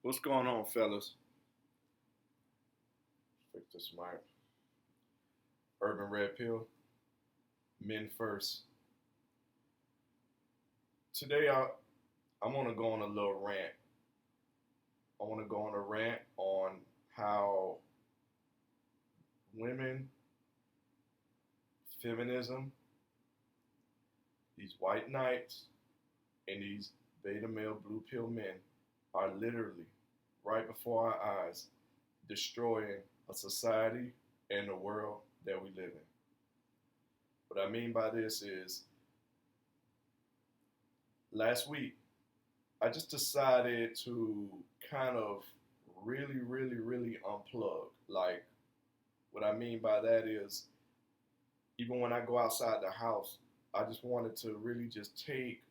What's going on, fellas? Fix this mic. Urban Red Pill, Men First. Today, I want to go on a little rant. I want to go on a rant on how women, feminism, these white knights, and these beta male blue pill men are literally right before our eyes destroying a society and the world that we live in. What I mean by this is last week I just decided to kind of really unplug. Like, what I mean by that is, even when I go outside the house, I just wanted to really just take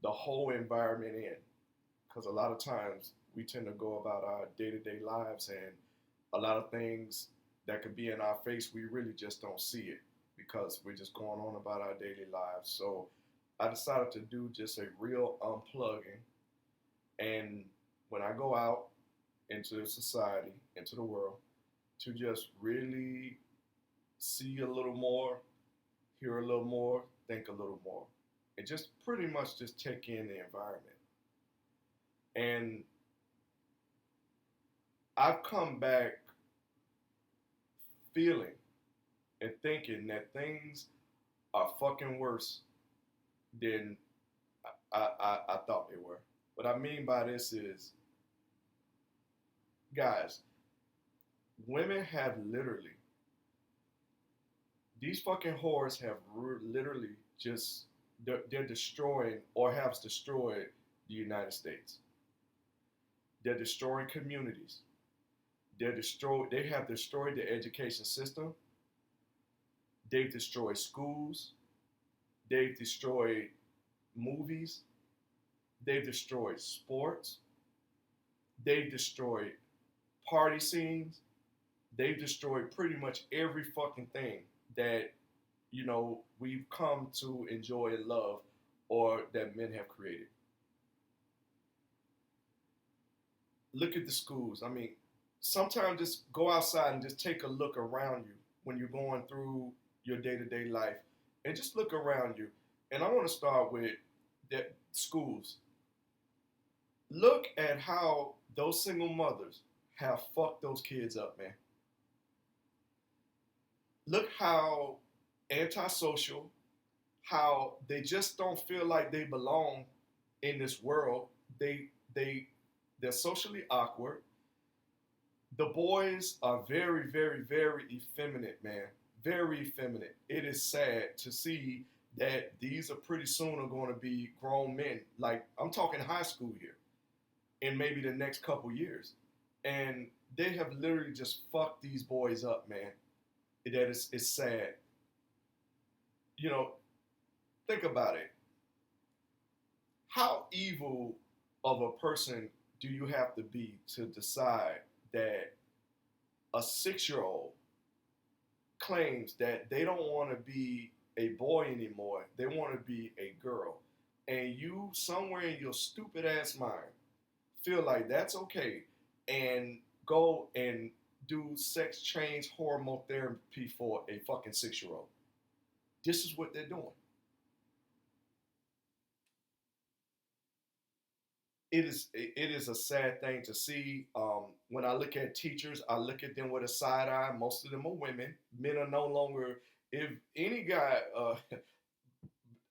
the whole environment in. Because a lot of times we tend to go about our day to day lives, and a lot of things that could be in our face, we really just don't see it because we're just going on about our daily lives. So I decided to do just a real unplugging. And when I go out into society, into the world, to just really see a little more, hear a little more, think a little more, and just pretty much just take in the environment. And I've come back feeling and thinking that things are fucking worse than I thought they were. What I mean by this is, guys, women have literally, these fucking whores have literally just, they're destroying or have destroyed the United States. They're destroying communities. They have destroyed the education system. They've destroyed schools. They've destroyed movies. They've destroyed sports. They've destroyed party scenes. They've destroyed pretty much every fucking thing that, we've come to enjoy and love, or that men have created. Look at the schools. I mean, sometimes just go outside and just take a look around you when you're going through your day to day life, and just look around you. And I want to start with the schools. Look at how those single mothers have fucked those kids up, man. Look how antisocial, how they just don't feel like they belong in this world. They're socially awkward. The boys are very effeminate, man. Very effeminate. It is sad to see that these are pretty soon are going to be grown men. Like, I'm talking high school here, in maybe the next couple years. And they have literally just fucked these boys up, man. That is, it's sad. You know, think about it. How evil of a person do you have to be to decide that a 6-year-old claims that they don't want to be a boy anymore, they want to be a girl, and you, somewhere in your stupid ass mind, feel like that's okay, and go and do sex change hormone therapy for a fucking 6-year-old? This is what they're doing. It is a sad thing to see. When I look at teachers, I look at them with a side eye. Most of them are women. Men are no longer. If any guy,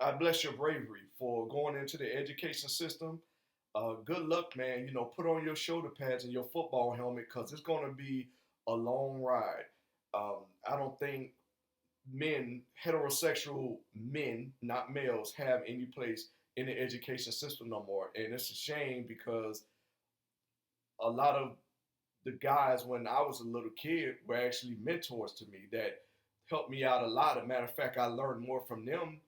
I bless your bravery for going into the education system. Good luck, man. Put on your shoulder pads and your football helmet, because it's going to be a long ride. I don't think men, heterosexual men, not males, have any place in the education system no more. And it's a shame, because a lot of the guys when I was a little kid were actually mentors to me that helped me out a lot. As a matter of fact, I learned more from them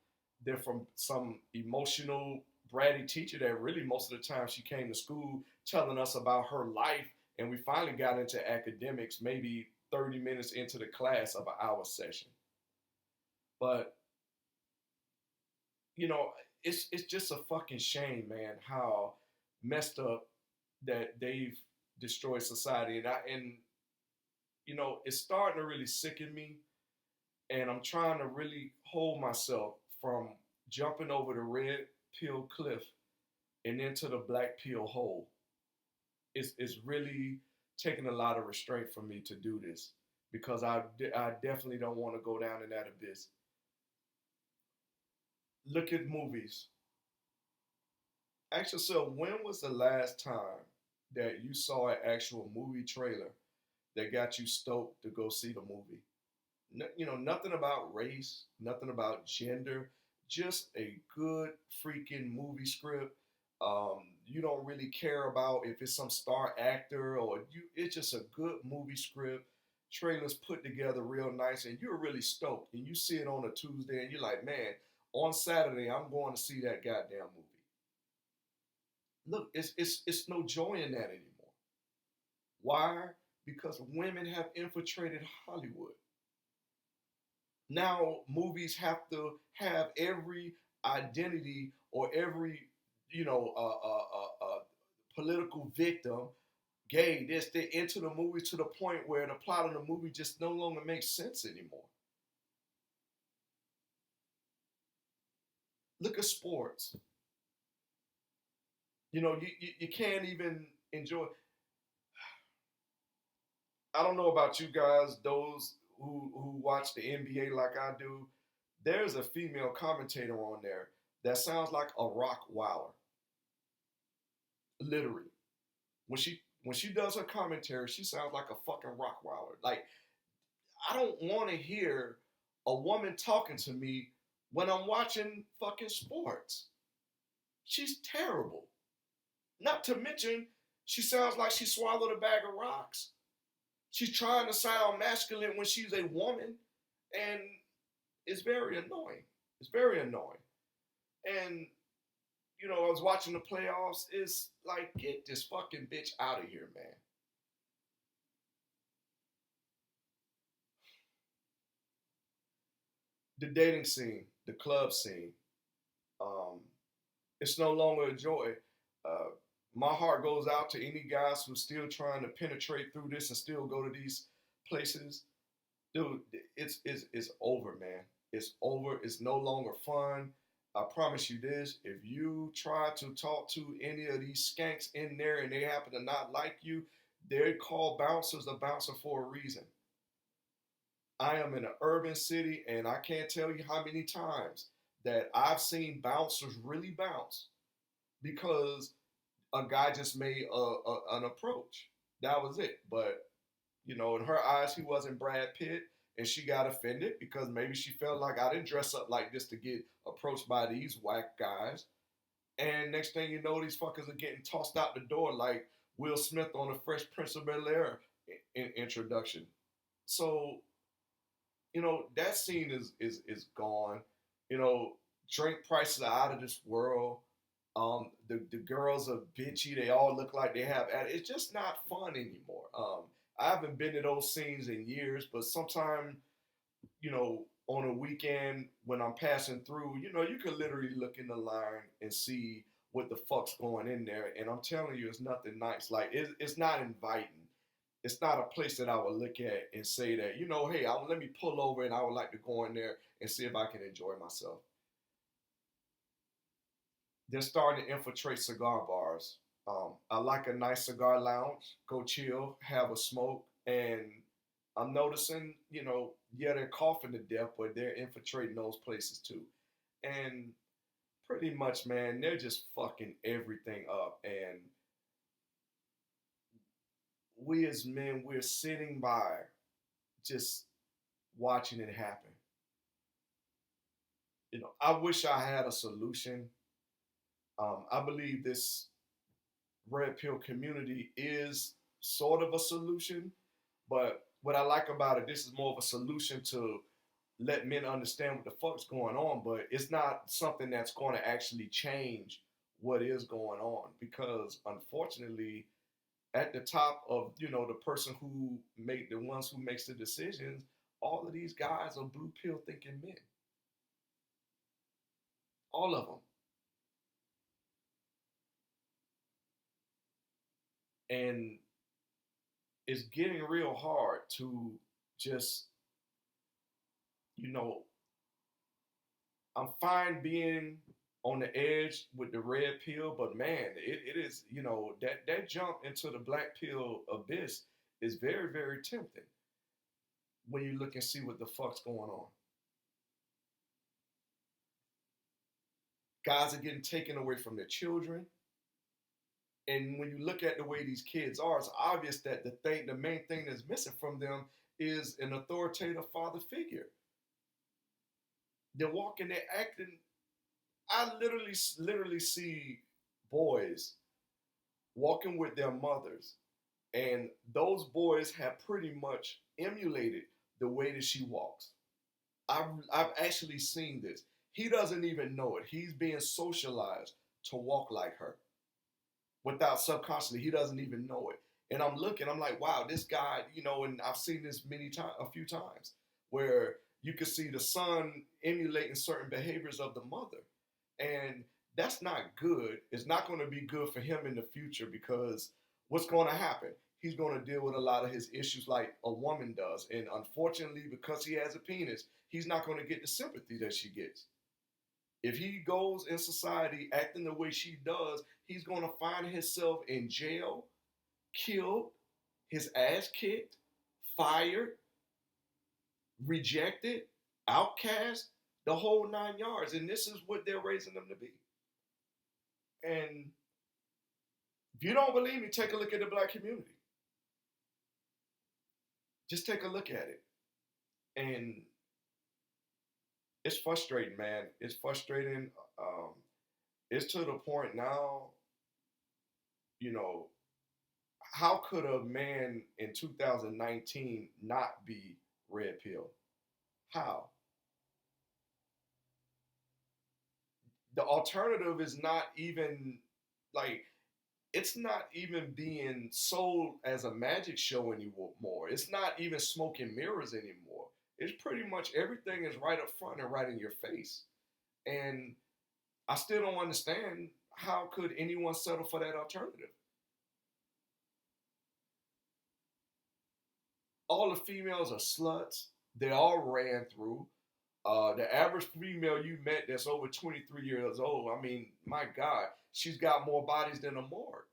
than from some emotional bratty teacher that really most of the time she came to school telling us about her life, and we finally got into academics maybe 30 minutes into the class of an hour session. But you know, it's just a fucking shame, man, how messed up that they've destroyed society, and it's starting to really sicken me, and I'm trying to really hold myself from jumping over the red pill cliff and into the black pill hole. It's really taking a lot of restraint for me to do this because I definitely don't want to go down in that abyss. Look at movies. Ask yourself, when was the last time that you saw an actual movie trailer that got you stoked to go see the movie? Nothing about race, nothing about gender, just a good freaking movie script. You don't really care about if it's some star actor or you. It's just a good movie script. Trailers put together real nice, and you're really stoked. And you see it on a Tuesday, and you're like, man, on Saturday I'm going to see that goddamn movie. Look, it's no joy in that anymore. Why? Because women have infiltrated Hollywood. Now movies have to have every identity or every political victim, gay, this, they into the movie to the point where the plot of the movie just no longer makes sense anymore. Look at sports. You can't even enjoy. I don't know about you guys, those who watch the NBA like I do. There's a female commentator on there that sounds like a rock wowler, literally. When she does her commentary, she sounds like a fucking rock wowler. Like I don't want to hear a woman talking to me when I'm watching fucking sports. She's terrible. Not to mention, she sounds like she swallowed a bag of rocks. She's trying to sound masculine when she's a woman, and it's very annoying. It's very annoying. And I was watching the playoffs. It's like, get this fucking bitch out of here, man. The dating scene, the club scene, um, it's no longer a joy. Uh, my heart goes out to any guys who are still trying to penetrate through this and still go to these places. Dude, it's over, man. It's over. It's no longer fun. I promise you this: if you try to talk to any of these skanks in there and they happen to not like you, they're called bouncers a bouncer for a reason. I am in an urban city, and I can't tell you how many times that I've seen bouncers really bounce because a guy just made an approach. That was it. But in her eyes, he wasn't Brad Pitt, and she got offended because maybe she felt like I didn't dress up like this to get approached by these whack guys. And next thing you know, these fuckers are getting tossed out the door like Will Smith on the Fresh Prince of Bel Air introduction. So that scene is gone. You know, drink prices are out of this world. The girls are bitchy. They all look like they have. It's just not fun anymore. I haven't been to those scenes in years, but sometime on a weekend when I'm passing through, you can literally look in the line and see what the fuck's going in there. And I'm telling you, it's nothing nice. Like it's not inviting. It's not a place that I would look at and say that, hey, let me pull over and I would like to go in there and see if I can enjoy myself. They're starting to infiltrate cigar bars. I like a nice cigar lounge, go chill, have a smoke, and I'm noticing, yeah, they're coughing to death, but they're infiltrating those places too. And pretty much, man, they're just fucking everything up. And we as men, we're sitting by just watching it happen. I wish I had a solution. I believe this red pill community is sort of a solution, but what I like about it, this is more of a solution to let men understand what the fuck's going on, but it's not something that's going to actually change what is going on because unfortunately at the top of the person who make the ones who makes the decisions, all of these guys are blue pill thinking men, all of them. And it's getting real hard to just, you know, I'm fine being on the edge with the red pill, but man, it is, that jump into the black pill abyss is very, very tempting when you look and see what the fuck's going on. Guys are getting taken away from their children. And when you look at the way these kids are, it's obvious that the main thing that's missing from them is an authoritative father figure. They're walking, they're acting. I literally see boys walking with their mothers, and those boys have pretty much emulated the way that she walks. I've actually seen this. He doesn't even know it. He's being socialized to walk like her without subconsciously. He doesn't even know it. And I'm looking, I'm like, wow, this guy, and I've seen this a few times, where you can see the son emulating certain behaviors of the mother. And that's not good. It's not going to be good for him in the future, because what's going to happen? He's going to deal with a lot of his issues like a woman does. And unfortunately, because he has a penis, he's not going to get the sympathy that she gets. If he goes in society acting the way she does, he's going to find himself in jail, killed, his ass kicked, fired, rejected, outcast, the whole 9 yards. And this is what they're raising them to be. And if you don't believe me, take a look at the black community. Just take a look at it. And it's frustrating, man. It's frustrating. It's to the point now, how could a man in 2019 not be red pill? How? The alternative is not even like, it's not even being sold as a magic show anymore. It's not even smoke and mirrors anymore. It's pretty much everything is right up front and right in your face. And I still don't understand, how could anyone settle for that alternative? All the females are sluts. They all ran through. The average female you met that's over 23 years old, I mean, my God, she's got more bodies than a morgue.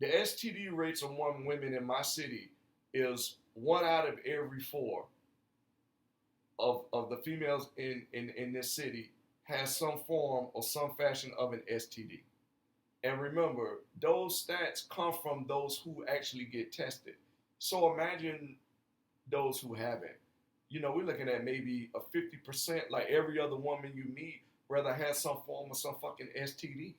The STD rates among women in my city is 1 out of every 4 of the females in this city has some form or some fashion of an STD. And remember, those stats come from those who actually get tested. So imagine those who haven't. We're looking at maybe a 50%, like every other woman you meet, rather has some form of some fucking STD.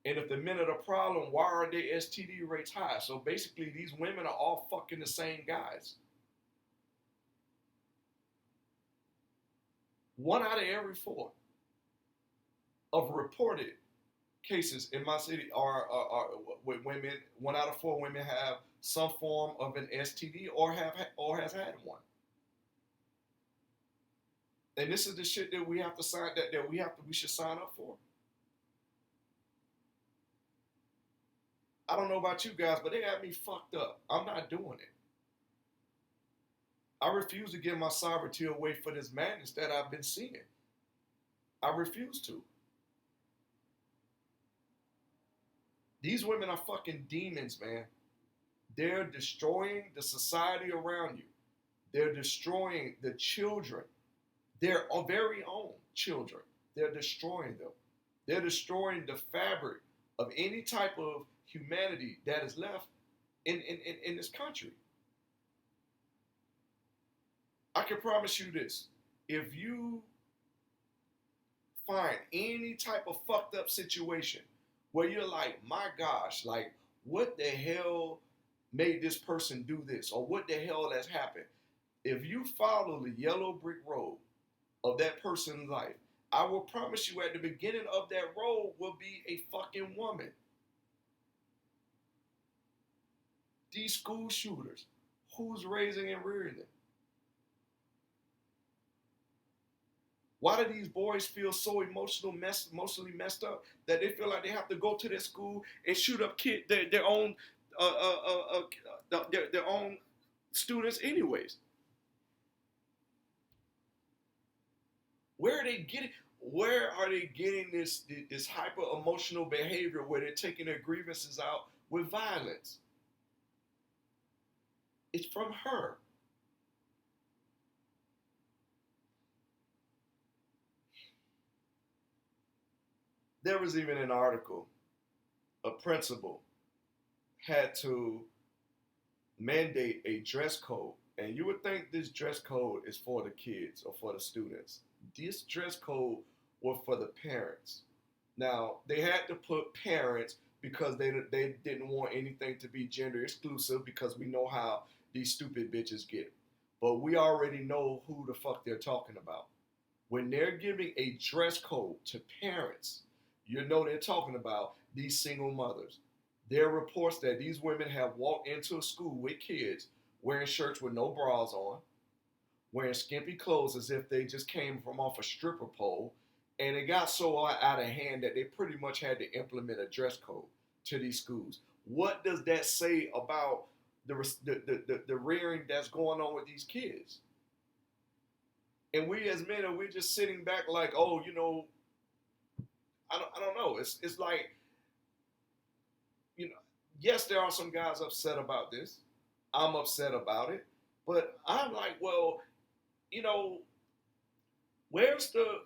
And if the men are the problem, why are their STD rates high? So basically, these women are all fucking the same guys. 1 out of every 4 of reported cases in my city are with women. 1 out of 4 women have some form of an STD or has had one. And this is the shit that we have to sign that we should sign up for. I don't know about you guys, but they got me fucked up. I'm not doing it. I refuse to give my sovereignty away for this madness that I've been seeing. I refuse to. These women are fucking demons, man. They're destroying the society around you. They're destroying the children, their very own children. They're destroying them. They're destroying the fabric of any type of humanity that is left in this country. I can promise you this. If you find any type of fucked up situation where you're like, my gosh, like, what the hell made this person do this? Or what the hell has happened? If you follow the yellow brick road of that person's life, I will promise you at the beginning of that road will be a fucking woman. These school shooters, who's raising and rearing them? Why do these boys feel so emotionally messed up that they feel like they have to go to their school and shoot up their own their own students anyways? Where are they getting? Where are they getting this hyper emotional behavior where they're taking their grievances out with violence? It's from her. There was even an article. A principal had to mandate a dress code, and you would think this dress code is for the kids or for the students. This dress code was for the parents. Now they had to put parents because they didn't want anything to be gender exclusive because we know how these stupid bitches get. But we already know who the fuck they're talking about. When they're giving a dress code to parents, you know they're talking about these single mothers. There are reports that these women have walked into a school with kids wearing shirts with no bras on, wearing skimpy clothes as if they just came from off a stripper pole, and it got so out of hand that they pretty much had to implement a dress code to these schools. What does that say about the rearing that's going on with these kids? And we as men we're just sitting back like, oh, I don't know. It's like, you know, yes, there are some guys upset about this. I'm upset about it, but I'm like, well, you know, where's the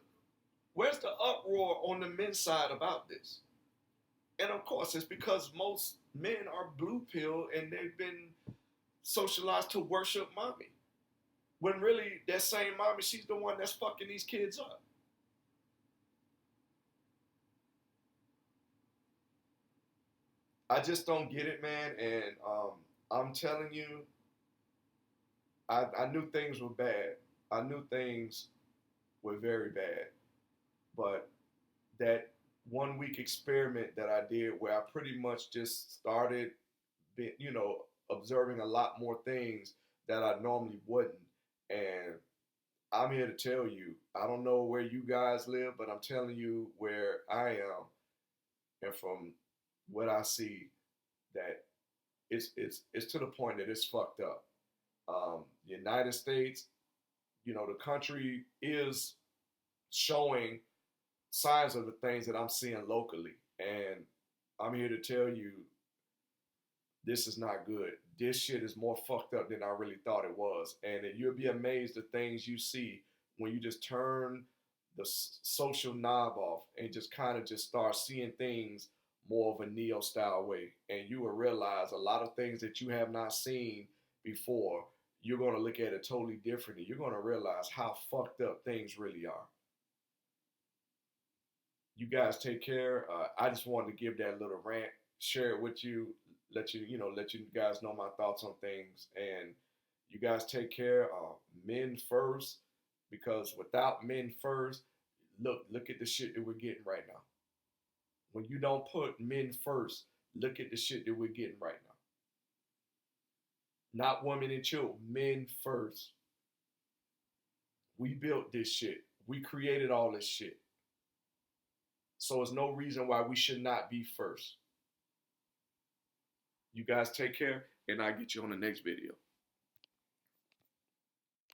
where's the uproar on the men's side about this? And of course, it's because most men are blue pill and they've been socialized to worship mommy. When really that same mommy, she's the one that's fucking these kids up. I just don't get it, man. And I'm telling you, I knew things were bad. I knew things were very bad. But that 1 week experiment that I did where I pretty much just started, observing a lot more things that I normally wouldn't. And I'm here to tell you, I don't know where you guys live, but I'm telling you where I am, and from what I see, that it's to the point that it's fucked up. The United States, the country is showing signs of the things that I'm seeing locally, and I'm here to tell you this is not good. This shit is more fucked up than I really thought it was, and you'll be amazed the things you see when you just turn the social knob off and just kind of just start seeing things more of a neo style way, and you will realize a lot of things that you have not seen before. You're going to look at it totally differently. You're going to realize how fucked up things really are. You guys take care. I just wanted to give that little rant, share it with you, let you guys know my thoughts on things, and you guys take care. Men first, because without men first, look at the shit that we're getting right now. When you don't put men first, look at the shit that we're getting right now. Not women and children, men first. We built this shit. We created all this shit. So there's no reason why we should not be first. You guys take care, and I'll get you on the next video.